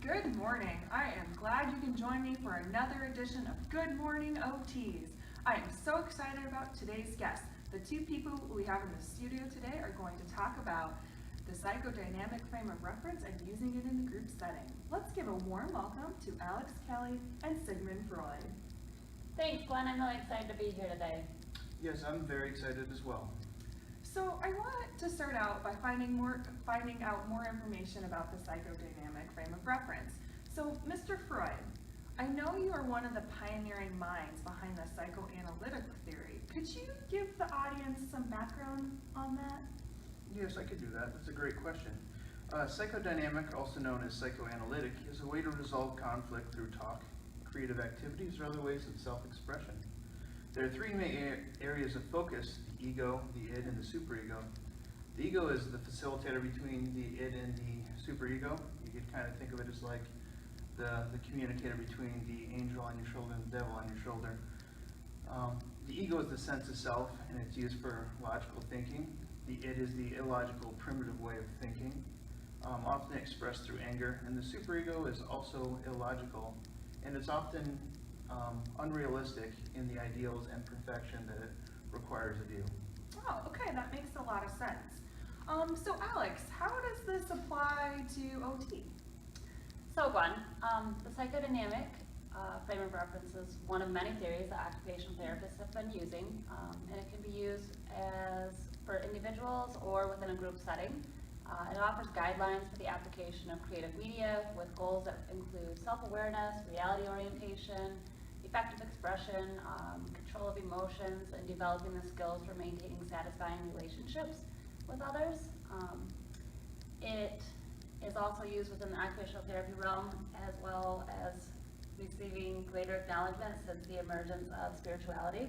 Good morning. I am glad you can join me for another edition of Good Morning OTs. I am so excited about today's guests. The two people we have in the studio today are going to talk about the psychodynamic frame of reference and using it in the group setting. Let's give a warm welcome to Alex Kelly and Sigmund Freud. Thanks, Glenn. I'm really excited to be here today. Yes, I'm very excited as well. So I want to start out by finding out more information about the psychodynamic frame of reference. So, Mr. Freud, I know you are one of the pioneering minds behind the psychoanalytic theory. Could you give the audience some background on that? Yes, I could do that. That's a great question. Psychodynamic, also known as psychoanalytic, is a way to resolve conflict through talk, creative activities, or other ways of self-expression. There are three main areas of focus: the ego, the id, and the superego. The ego is the facilitator between the id and the superego. You could kind of think of it as like the communicator between the angel on your shoulder and the devil on your shoulder. The ego is the sense of self, and it's used for logical thinking. The id is the illogical, primitive way of thinking, often expressed through anger. And the superego is also illogical, and it's often unrealistic in the ideals and perfection that it requires of you. Oh, okay, that makes a lot of sense. So Alex, how does this apply to OT? So, Glenn, the psychodynamic frame of reference is one of many theories that occupational therapists have been using, and it can be used for individuals or within a group setting. It offers guidelines for the application of creative media with goals that include self-awareness, reality orientation, effective expression, control of emotions, and developing the skills for maintaining satisfying relationships with others. It is also used within the occupational therapy realm, as well as receiving greater acknowledgement since the emergence of spirituality.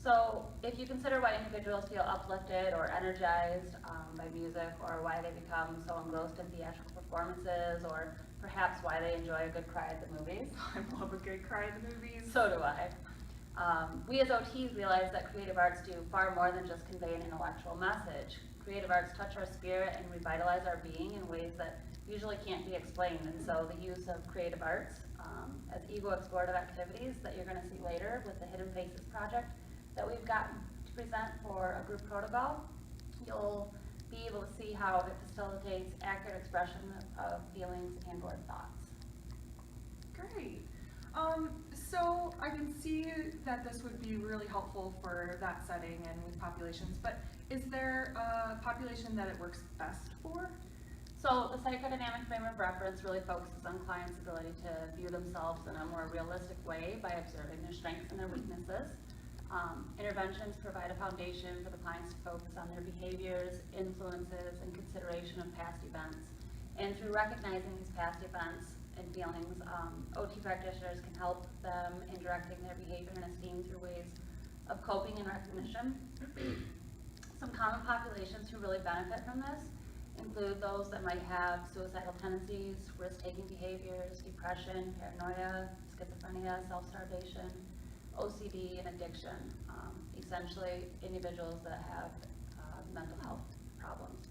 So if you consider why individuals feel uplifted or energized by music, or why they become so engrossed in theatrical performances, or perhaps why they enjoy a good cry at the movies. I love a good cry at the movies. So do I. We as OTs realize that creative arts do far more than just convey an intellectual message. Creative arts touch our spirit and revitalize our being in ways that usually can't be explained. And so the use of creative arts as ego-explorative activities that you're going to see later with the Hidden Faces project that we've gotten to present for a group protocol, you'll be able to see how it facilitates accurate expression of feelings and or thoughts. Great. So I can see that this would be really helpful for that setting and with populations, but is there a population that it works best for? So the psychodynamic frame of reference really focuses on clients' ability to view themselves in a more realistic way by observing their strengths and their weaknesses. Interventions provide a foundation for the clients to focus on their behaviors, influences, and consideration of past events. And through recognizing these past events and feelings, OT practitioners can help them in directing their behavior and esteem through ways of coping and recognition. Some common populations who really benefit from this include those that might have suicidal tendencies, risk-taking behaviors, depression, paranoia, schizophrenia, self-starvation, OCD, and addiction. Essentially, individuals that have mental health problems.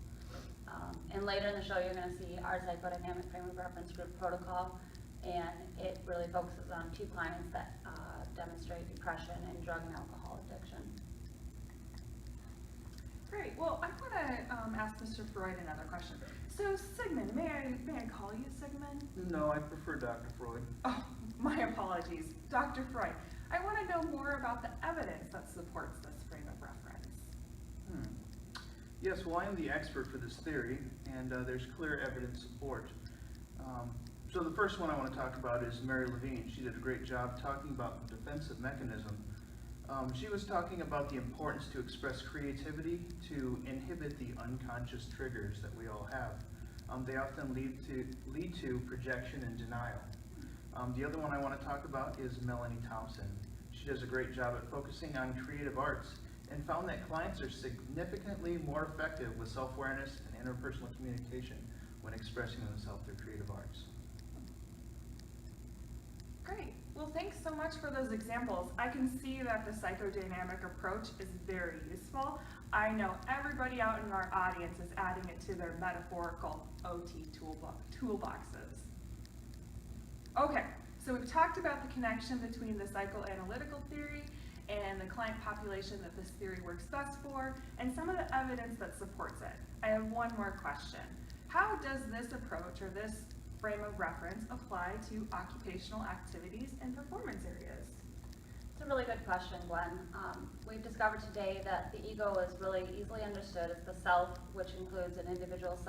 And later in the show, you're going to see our psychodynamic frame of reference group protocol, and it really focuses on two clients that demonstrate depression and drug and alcohol addiction. Great. Well, I want to ask Mr. Freud another question. So, Sigmund, may I call you Sigmund? No, I prefer Dr. Freud. Oh, my apologies. Dr. Freud, I want to know more about the evidence that supports this frame of reference. Yes, well, I'm the expert for this theory, and there's clear evidence support. So the first one I want to talk about is Mary Levine. She did a great job talking about the defensive mechanism. She was talking about the importance to express creativity to inhibit the unconscious triggers that we all have. They often lead to projection and denial. The other one I want to talk about is Melanie Thompson. She does a great job at focusing on creative arts and found that clients are significantly more effective with self-awareness and interpersonal communication when expressing themselves through creative arts. Great. Well, thanks so much for those examples. I can see that the psychodynamic approach is very useful. I know everybody out in our audience is adding it to their metaphorical OT toolboxes. Okay, so we've talked about the connection between the psychoanalytical theory and the client population that this theory works best for, and some of the evidence that supports it. I have one more question. How does this approach or this frame of reference apply to occupational activities and performance areas? It's a really good question, Glenn. We've discovered today that the ego is really easily understood as the self, which includes an individual's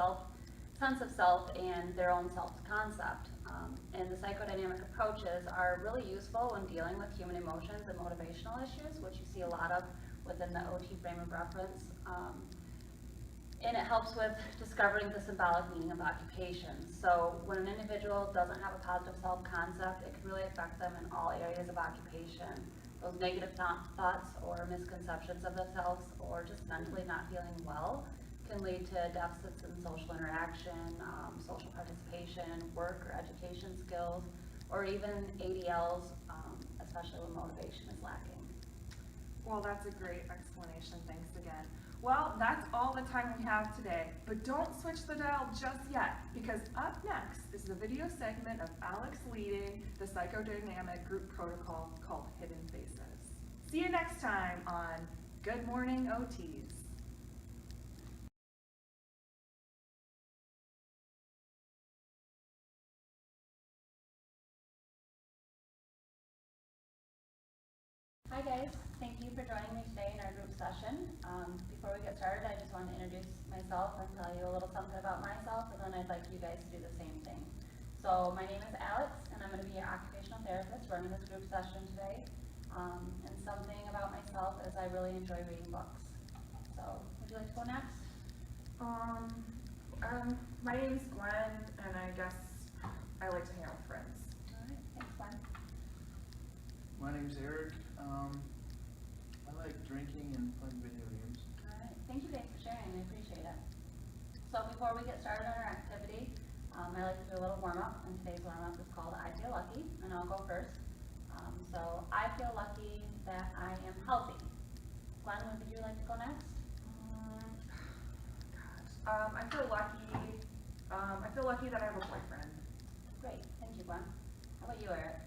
sense of self and their own self-concept. And the psychodynamic approaches are really useful when dealing with human emotions and motivational issues, which you see a lot of within the OT frame of reference. And it helps with discovering the symbolic meaning of occupations. So when an individual doesn't have a positive self-concept, it can really affect them in all areas of occupation. Those negative thoughts or misconceptions of themselves, or just mentally not feeling well, can lead to deficits in social interaction, social participation, work or education skills, or even ADLs, especially when motivation is lacking. Well, that's a great explanation. Thanks again. Well, that's all the time we have today, but don't switch the dial just yet, because up next is the video segment of Alex leading the psychodynamic group protocol called Hidden Faces. See you next time on Good Morning OTs. Hi guys, thank you for joining me today in our group session. Before we get started, I just want to introduce myself and tell you a little something about myself, and then I'd like you guys to do the same thing. So my name is Alex, and I'm going to be your occupational therapist running this group session today. And something about myself is I really enjoy reading books. So would you like to go next? My name's Gwen, and I guess I like to hang out with friends. All right, thanks Gwen. My name's Eric. I like drinking and playing video games. All right, thank you guys for sharing, I appreciate it. So before we get started on our activity, I like to do a little warm-up, and today's warm-up is called I Feel Lucky, and I'll go first. So I feel lucky that I am healthy. Glenn, would you like to go next? I feel lucky that I have a boyfriend. Great, thank you Glenn. How about you, Eric?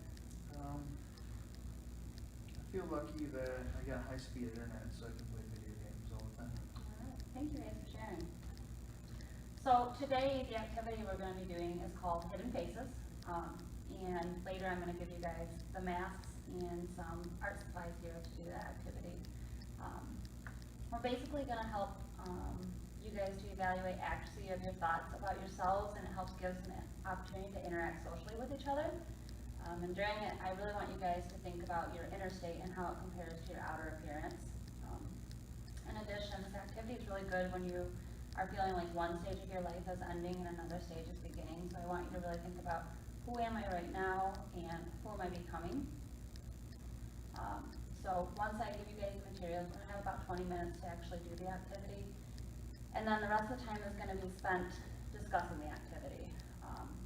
I feel lucky that I got high-speed internet so I can play video games all the time. All right, thank you guys for sharing. So today the activity we're going to be doing is called Hidden Faces. And later I'm going to give you guys the masks and some art supplies here to do that activity. We're basically going to help you guys to evaluate accuracy of your thoughts about yourselves, and it helps give us an opportunity to interact socially with each other. And during it, I really want you guys to think about your inner state and how it compares to your outer appearance. In addition, this activity is really good when you are feeling like one stage of your life is ending and another stage is beginning. So I want you to really think about who am I right now and who am I becoming. So once I give you guys the materials, we're going to have about 20 minutes to actually do the activity. And then the rest of the time is going to be spent discussing the activity.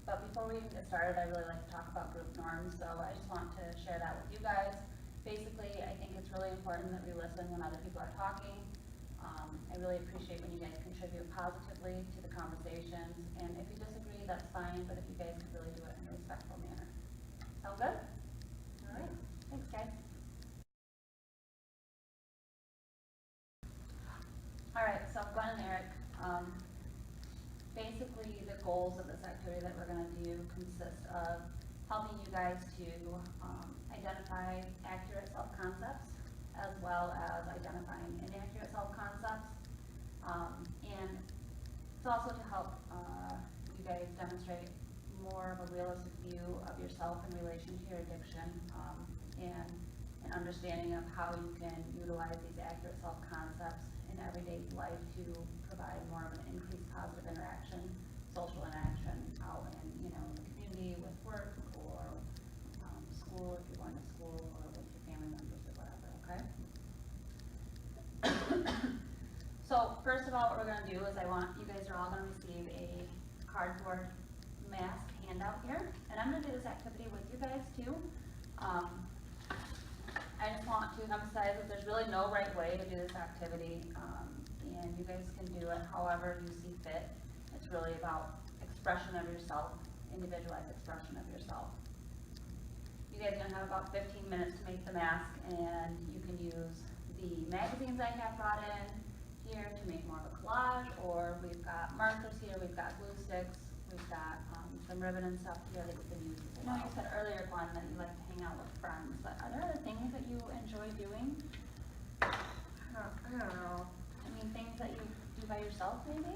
But before we even get started, I really like to talk about group norms, so I just want to share that with you guys. Basically, I think it's really important that we listen when other people are talking. I really appreciate when you guys contribute positively to the conversations, and if you disagree, that's fine, but if you guys could really do it in a respectful manner. Sound good? All right, thanks guys. All right, so Glenn and Eric, basically the goals of this activity that we're going to do consist of helping you guys to identify accurate self-concepts as well as identifying inaccurate self-concepts. And it's also to help you guys demonstrate more of a realistic view of yourself in relation to your addiction, and an understanding of how you can utilize these accurate self-concepts in everyday life to provide more of an increased positive interaction, social interaction out in, the community, with work, or school if you're going to school, or with your family members or whatever, okay? So first of all, what we're going to do is you guys are all going to receive a cardboard mask handout here, and I'm going to do this activity with you guys too. I just want to emphasize that there's really no right way to do this activity, and you guys can do it however you see fit. It's really about expression of yourself, individualized expression of yourself. You guys are gonna have about 15 minutes to make the mask, and you can use the magazines I have brought in here to make more of a collage, or we've got markers here, we've got glue sticks, we've got some ribbon and stuff here that you can use. I know you said earlier, Glenn, that you like to hang out with friends, but are there other things that you enjoy doing? I don't know. I mean, things that you do by yourself, maybe?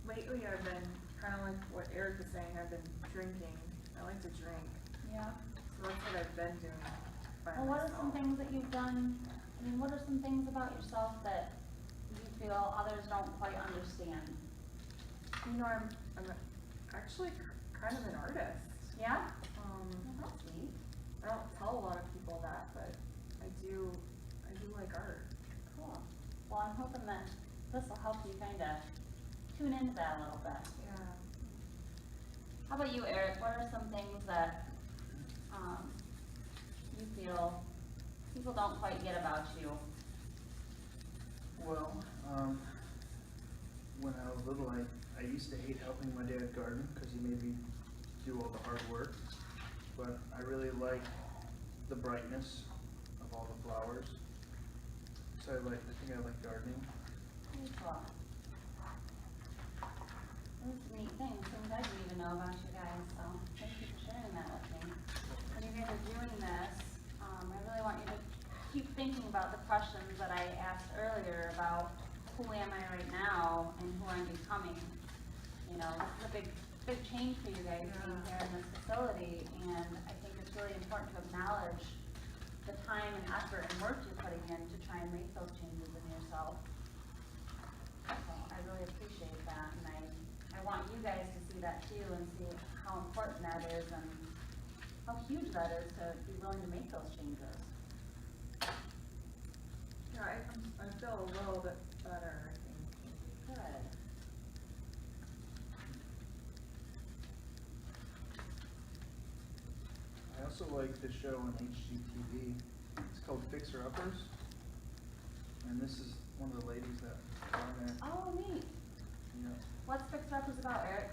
Lately, I've been kind of like what Eric was saying. I've been drinking. I like to drink, Yeah. so that's what I've been doing by Well, what are some myself. things that you've done, I mean, what are some things about yourself that you feel others don't quite understand? You know, I'm actually kind of an artist. Yeah? Well, that's neat. I don't tell a lot of people that, but I do like art. Cool. Well, I'm hoping that this will help you kind of tune into that a little bit. Yeah. How about you, Eric? What are some things that you feel people don't quite get about you? Well, when I was little, I used to hate helping my dad garden because he made me do all the hard work. But I really like the brightness of all the flowers. So I think I like gardening. Very cool. Those are neat things I didn't even know about you guys, so thank you for sharing that with me. When you guys are doing this, I really want you to keep thinking about the questions that I asked earlier about who am I right now and who I'm becoming. You know, this is a big change for you guys being here in this facility, and I think it's really important to acknowledge the time and effort and work you're putting in to try and make those changes in yourself. So I really appreciate that, and I want you guys to see that too and see how important that is and how huge that is to be willing to make those changes. Yeah, I feel a little bit better, I think. Good. I also like the show on HGTV. It's called Fixer Uppers. And this is one of the ladies that are in it. Oh, neat. Yeah. What's Fixer Uppers about, Eric?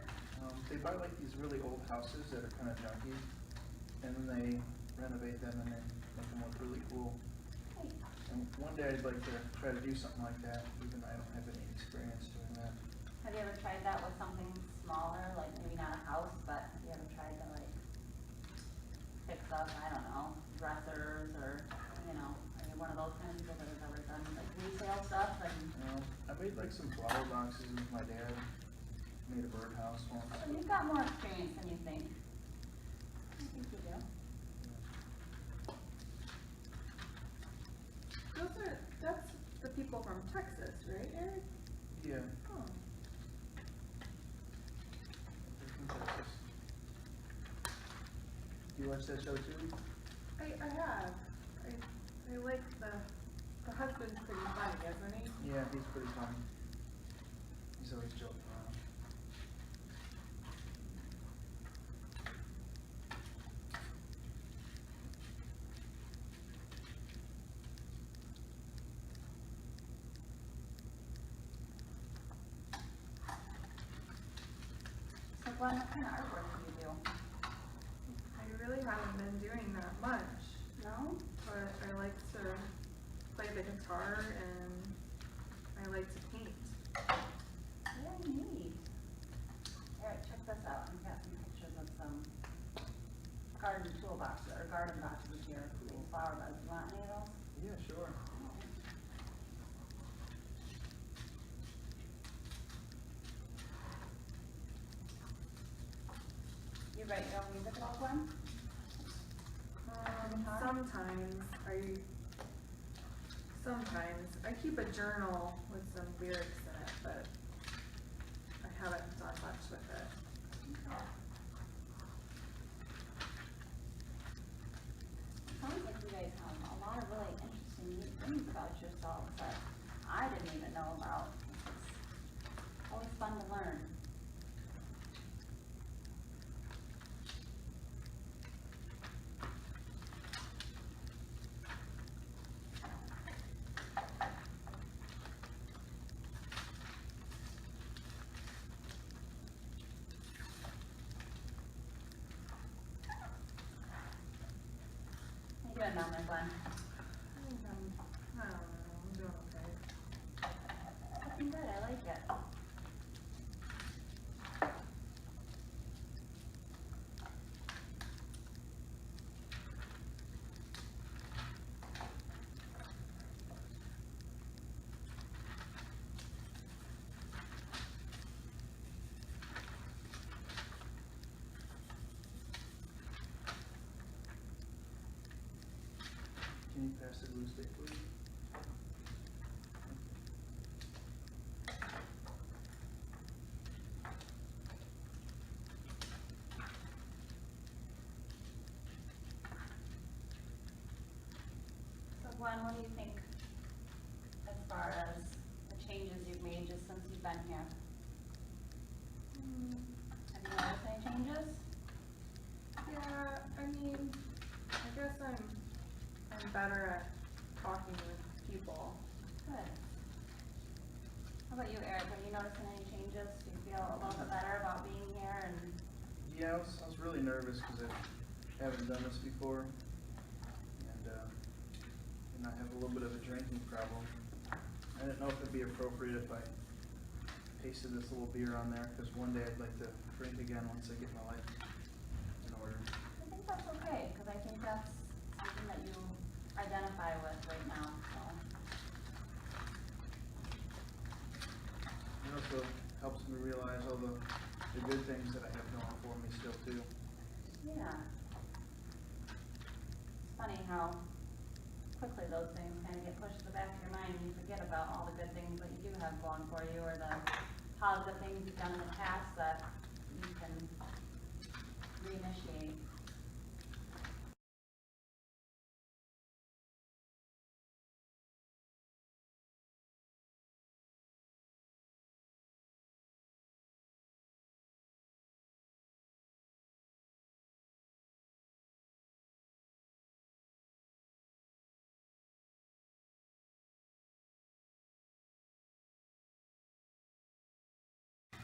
They buy like these really old houses that are kind of junky, and then they renovate them and they make them look really cool. Hey. And one day I'd like to try to do something like that, even though I don't have any experience doing that. Have you ever tried that with something smaller, like maybe not a house, but have you ever tried to like fix up, I don't know, dressers or, you know, are you one of those kind of people that has ever done like resale stuff and I made like some flower boxes with my dad. Made a birdhouse once. so you've got more experience than you think. I think you do. That's the people from Texas, right, Eric? Yeah. Oh. they're from Texas. Do you watch that show too? I have. I like the husband's pretty funny, isn't he? Yeah, he's pretty funny. He's always joking around. So Glenn, what kind of artwork do you do? I really haven't been doing that much, No? but I like to play the guitar and I like to paint. Very neat. Eric, check this out. I've got some pictures of some garden toolboxes or garden boxes here, little flower beds. You want any of those? Yeah, sure. You write your own music at all, Glenn? Sometimes I keep a journal with some lyrics in it, but I haven't done much with it. Sounds like you guys have a lot of really interesting neat things about yourselves that I didn't even know about. It's always fun to learn. doing down there, Glenn? I don't know, I'm doing okay. Looking good, I like it. Can you pass the glue stick, please? So Glenn, what do you think as far as the changes you've made just since you've been here? Have you noticed any changes? Yeah, I mean, I guess I'm better at talking with people. Good. How about you, Eric? Are you noticing any changes? Do you feel a little bit better about being here and Yeah, I was really nervous because I haven't done this before, and I have a little bit of a drinking problem. I didn't know if it'd be appropriate if I pasted this little beer on there, because one day I'd like to drink again once I get my life in order. I think that's okay, because I think that's something that you identify with right now, so. It also helps me realize all the good things that I have going for me still too. Yeah. It's funny how quickly those things kind of get pushed to the back of your mind and you forget about all the good things that you do have going for you, or the positive things you've done in the past that you can reinitiate.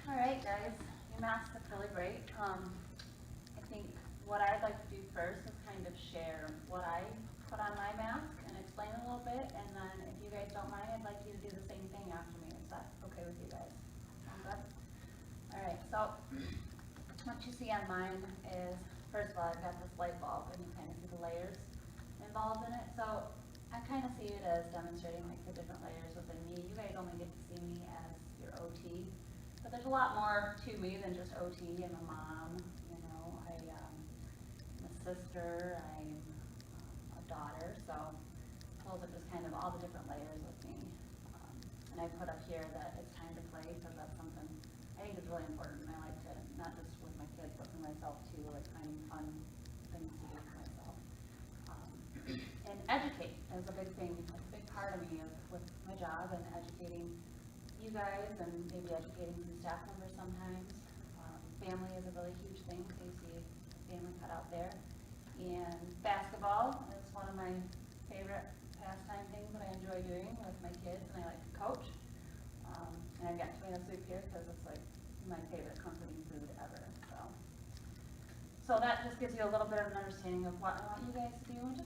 All right, guys, your masks look really great. I think what I'd like to do first is kind of share what I put on my mask and explain a little bit, and then if you guys don't mind, I'd like you to do the same thing after me. Is that okay with you guys? Sound good? All right, so what you see on mine is, first of all, I've got this light bulb, and you kind of see the layers involved in it. So I kind of see it as demonstrating like the different layers within me. You guys only get to see me as your OT. But there's a lot more to me than just OT. I'm a mom, you know, I'm a sister, I'm a daughter, so those are just kind of all the different layers of me. And I put up here that it's time to play, because that's something I think is really important. I like to, not just with my kids, but for myself too, like finding fun things to do for myself. And educate is a big thing, like a big part of me with my job, and educating you guys, and maybe educating some staff members sometimes. Family is a really huge thing, so you see family cut out there. And basketball is one of my favorite pastime things that I enjoy doing with my kids, and I like to coach. And I've got tomato soup here because it's like my favorite comforting food ever. So that just gives you a little bit of an understanding of what I want you guys to do, and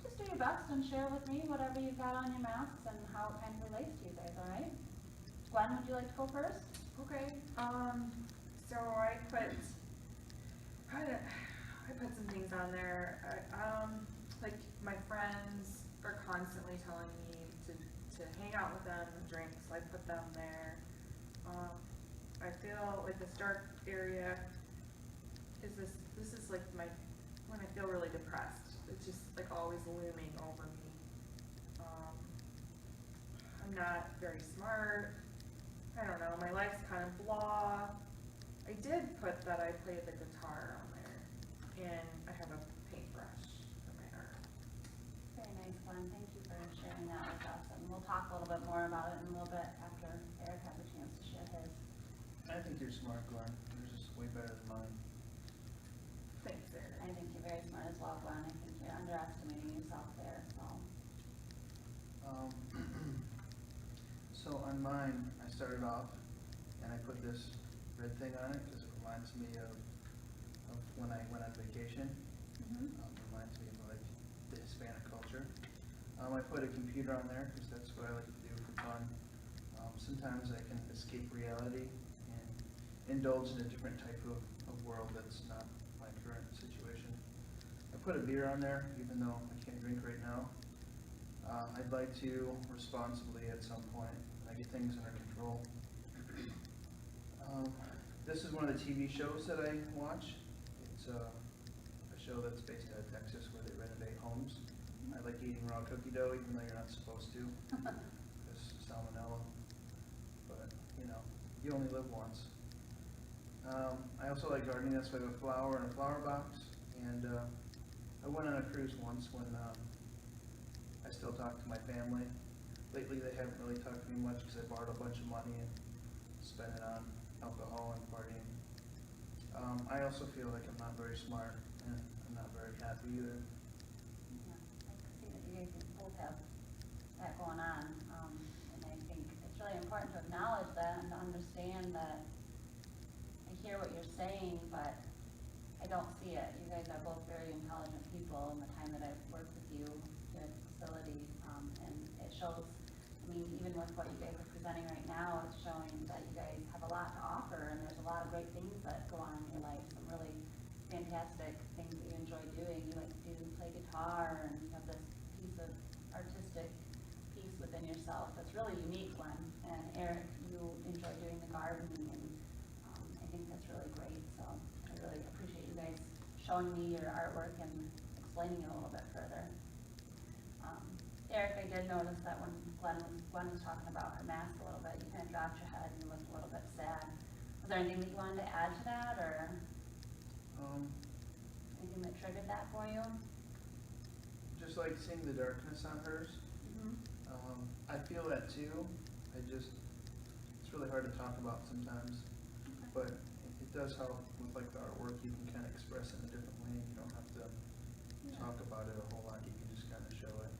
just do your best and share with me whatever you've got on your masks and how it kind of relates to you guys, all right? Gwen, would you like to go first? Okay, so I put some things on there. Like my friends are constantly telling me to hang out with them and drink, so I put them there. I feel like this dark area is this is like when I feel really depressed. It's just like always looming over me. I'm not very smart. I don't know, my life's kind of blah. I did put that I play the guitar on there, and I have a paintbrush for my arm. Very nice, Gwen. Thank you for sharing that with us, and we'll talk a little bit more about it in a little bit after Eric has a chance to share his. I think you're smart, Glenn. Yours is way better than mine. Thanks, Eric. I think you're very smart as well, Gwen. I think you're underestimating yourself there, so. So on mine, I started off and I put this red thing on it because it reminds me of when I went on vacation. Mm-hmm. Reminds me of like this Hispanic culture. I put a computer on there because that's what I like to do for fun. Sometimes I can escape reality and indulge in a different type of world that's not my current situation. I put a beer on there, even though I can't drink right now. I'd like to responsibly at some point when I get things under control. This is one of the TV shows that I watch. It's a show that's based out of Texas where they renovate homes. I like eating raw cookie dough even though you're not supposed to. Because salmonella. But, you know, you only live once. I also like gardening. That's why I have a flower in a flower box. And I went on a cruise once when I still talk to my family. Lately they haven't really talked to me much because I borrowed a bunch of money and spent it on alcohol and partying. I also feel like I'm not very smart and I'm not very happy either. Yeah, I can see that you guys both have that going on, and I think it's really important to acknowledge that and to understand that I hear what you're saying, but I don't see it. You guys are both very intelligent people in the time that I've worked with you here at the facility, and it shows. I mean, even with what you guys are presenting right now, it's showing that you guys have a lot to offer, and there's a lot of great things that go on in your life, some really fantastic things that you enjoy doing. You like to play guitar, and you have this piece of artistic piece within yourself that's really unique one. And Eric, you enjoy doing the gardening, and I think that's really great. So I really appreciate you guys showing me your artwork and explaining it a little bit further. Eric, I did notice that when Gwen was talking about her mask a little bit, you kind of dropped your head and you looked a little bit sad. Was there anything that you wanted to add to that, or anything that triggered that for you? Just like seeing the darkness on hers. I feel that too. It's really hard to talk about sometimes, but it does help with like the artwork. You can kind of express it in a different way. You don't have to talk about it a whole lot. You can just kind of show it.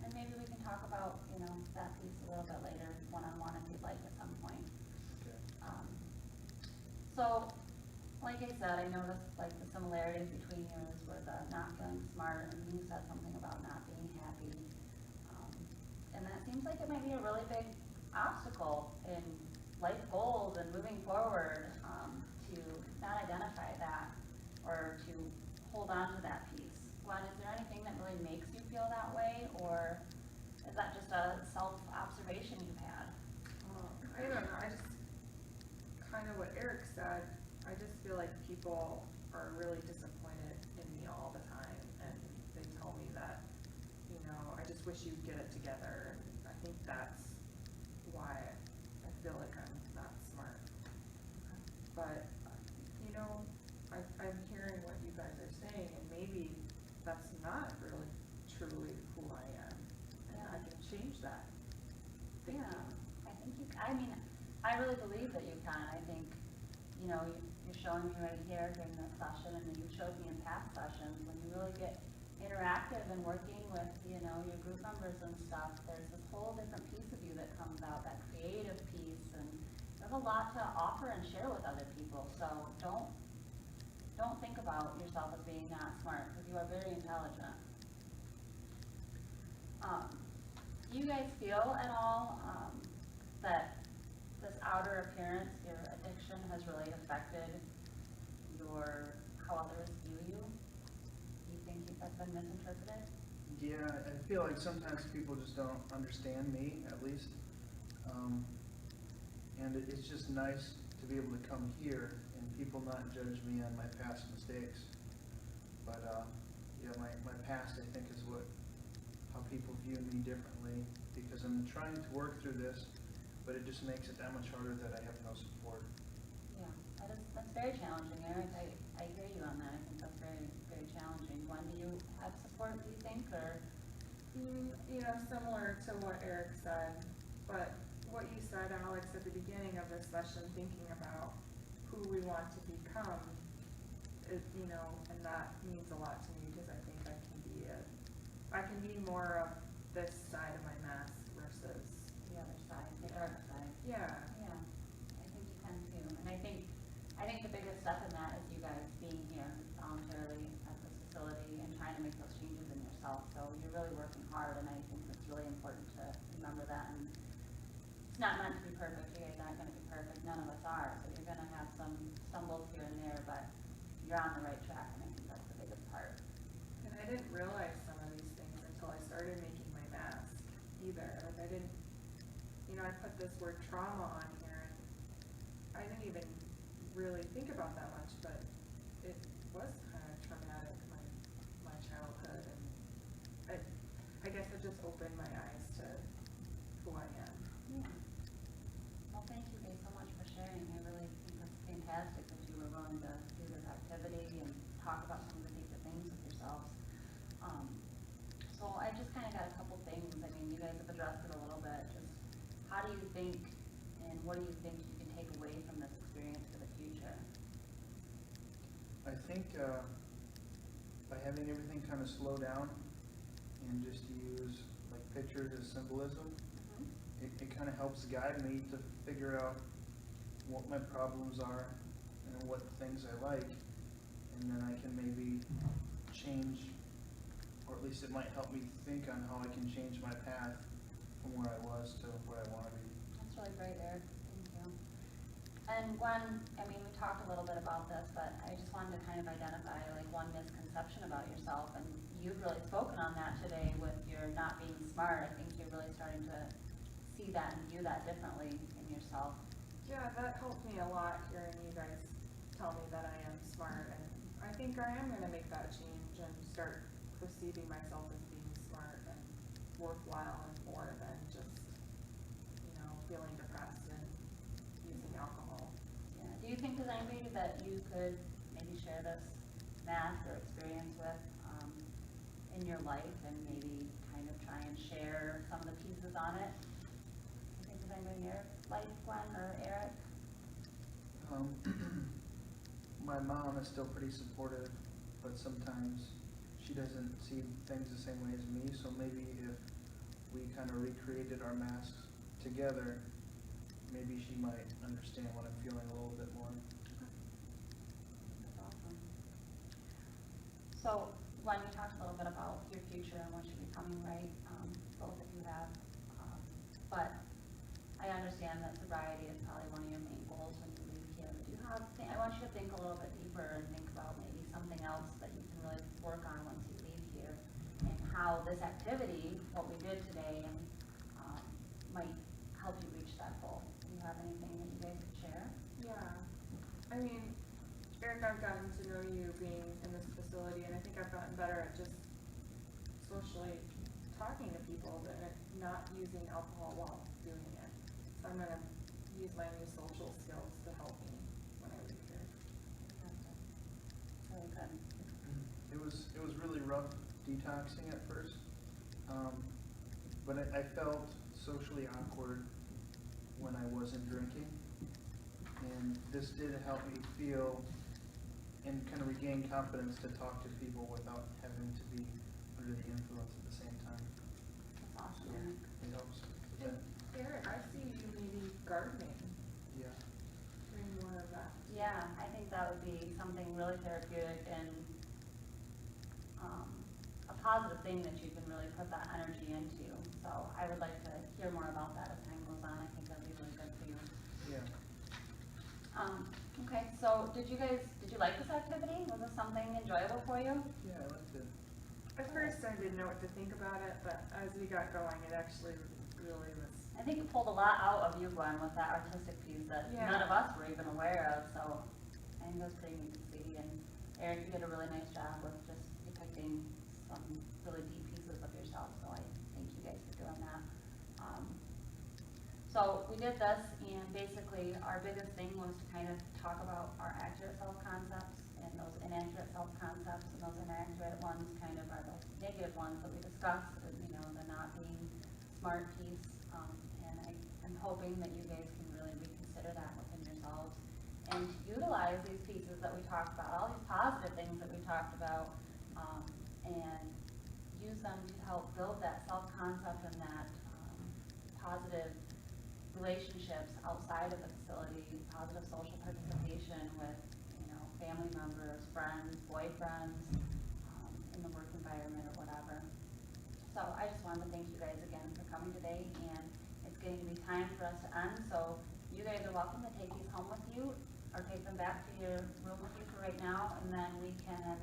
And maybe we can talk about, you know, that piece a little bit later, one-on-one if you'd like at some point. Okay. So, like I said, I noticed like the similarities between yours were the not feeling smart, and you said something about not being happy. And that seems like it might be a really big obstacle in life goals and moving forward, to not identify that or to hold on to that piece. Gwen, is there anything that really makes you feel that way, or is that just a self-observation you've had? I don't know, I just, kind of what Eric said, I just feel like people are really disappointed in me all the time, and they tell me that, you know, I just wish you'd get it together, and I think that's why I feel like I'm not smart. But, you know, I'm hearing what you guys are saying, and maybe that's not really truly who I am, and I can change that. Yeah, I think you, I mean, I really believe that you can. I think, you know, you're showing me right here during this session, and then you showed me in past sessions, when you really get interactive and working with, you know, your group members and stuff, there's this whole different piece of you that comes out, that creative piece, and you have a lot to offer and share with other people. So don't think about yourself as being not smart, because you are very intelligent. Do you guys feel at all that this outer appearance, your addiction, has really affected how others view you? Do you think that's been misinterpreted? Yeah, I feel like sometimes people just don't understand me, at least. And it's just nice to be able to come here and people not judge me on my past mistakes. But yeah, my past, I think, is how people view me differently, because I'm trying to work through this, but it just makes it that much harder that I have no support. Yeah, that's very challenging, Eric. I hear you on that. I think that's very, very challenging. Gwen, do you have support, do you think, or? You know, similar to what Eric said, but what you said, Alex, at the beginning of this session, thinking about who we want to become, you know, and that means a lot to me, because I think I can be more of this side of my mask versus The other side, the dark side. Yeah. Yeah, I think you can too. And I think the biggest step in that is you guys being here voluntarily at this facility and trying to make those changes in yourself. not meant to be perfect. You guys aren't gonna be perfect. None of us are. So you're gonna have some stumbles here and there, but you're on the right track, and I think that's the biggest part. And I didn't realize some of these things until I started making my mask either. Like I didn't, I put this word trauma on here and I didn't even really think about that much, but it was kind of traumatic, my childhood, and I guess it just opened my eyes to who I am. Yeah. Well, thank you guys so much for sharing. I really think it's fantastic that you were willing to do this activity and talk about some of the deeper things with yourselves. So I just kind of got a couple things. I mean, you guys have addressed it a little bit. Just how do you think and what do you think you can take away from this experience for the future? I think by having everything kind of slow down and just use like pictures as symbolism, it kind of helps guide me to figure out what my problems are and what things I like, and then I can maybe change, or at least it might help me think on how I can change my path from where I was to where I want to be. That's really great, Eric. Thank you. And Gwen, I mean, we talked a little bit about this, but I just wanted to kind of identify like one misconception about yourself, and you've really spoken on that today with your not being smart. I think you're really starting to see that and view that differently in yourself. Yeah, that helped me a lot hearing you guys tell me that I am smart, and I think I am going to make that change and start perceiving myself as being smart and worthwhile and more than just, feeling depressed and using alcohol. Yeah. Do you think there's anybody that you could maybe share this mask or experience with in your life and maybe kind of try and share some of the pieces on it? Do you think there's anybody in your life, Gwen or Eric? My mom is still pretty supportive, but sometimes she doesn't see things the same way as me, so maybe if we kind of recreated our masks together, maybe she might understand what I'm feeling a little bit more. That's awesome. So, Gwen, you talked a little bit about your future and what should be coming, right? Both of you have. But I understand that sobriety is probably one of your main goals when you leave here. But do you have, I want you to think a little bit deeper and think about maybe something else that you can really work on once you leave here, and how this activity, what we did today, and might help you reach that goal. Do you have anything that you guys could share? Yeah. I mean, Eric, I've gotten to know you being in this facility, and I think I've gotten better at just socially talking to people and not using alcohol while doing it. So I'm going to use my new social skills to help me when I leave here. Really good. It was really rough detoxing at first, but I felt socially awkward when I wasn't drinking, and this did help me feel and kind of regain confidence to talk to people without having to be under the influence at the same time. That's awesome, So Eric. it helps with And that. Eric, I see you maybe gardening, Yeah. doing more of that. Yeah, I think that would be something really therapeutic and a positive thing that you can really put that energy into. So I would like to hear more about that as time goes on. I think that'd be really good for you. Yeah. Okay, so did you like this activity? Was this something enjoyable for you? Yeah, I liked it. At first I didn't know what to think about it, but as we got going, it actually really was. I think it pulled a lot out of you, Gwen, with that artistic piece that Yeah. none of us were even aware of. So I think it was pretty neat to see. And Eric, you did a really nice job with just depicting some really deep pieces of yourself. So I thank you guys for doing that. So we did this, and basically our biggest thing was to kind of talk about our accurate self-concepts and those inaccurate self-concepts, and those inaccurate ones kind of are the negative ones that we discussed, the not being smart piece. And I'm hoping that you guys can really reconsider that within yourselves and utilize these pieces that we talked about, all these positive things that we talked about, and use them to help build that self-concept and that positive relationships outside of the facility, positive social participation with, family members, friends, boyfriends, in the work environment or whatever. So I just wanted to thank you guys again for coming today, and it's getting to be be time for us to end, so you guys are welcome to take these home with you, or take them back to your room with you for right now, and then we can,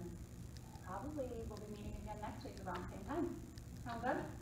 probably, we'll be meeting again next week around the same time. Sound good?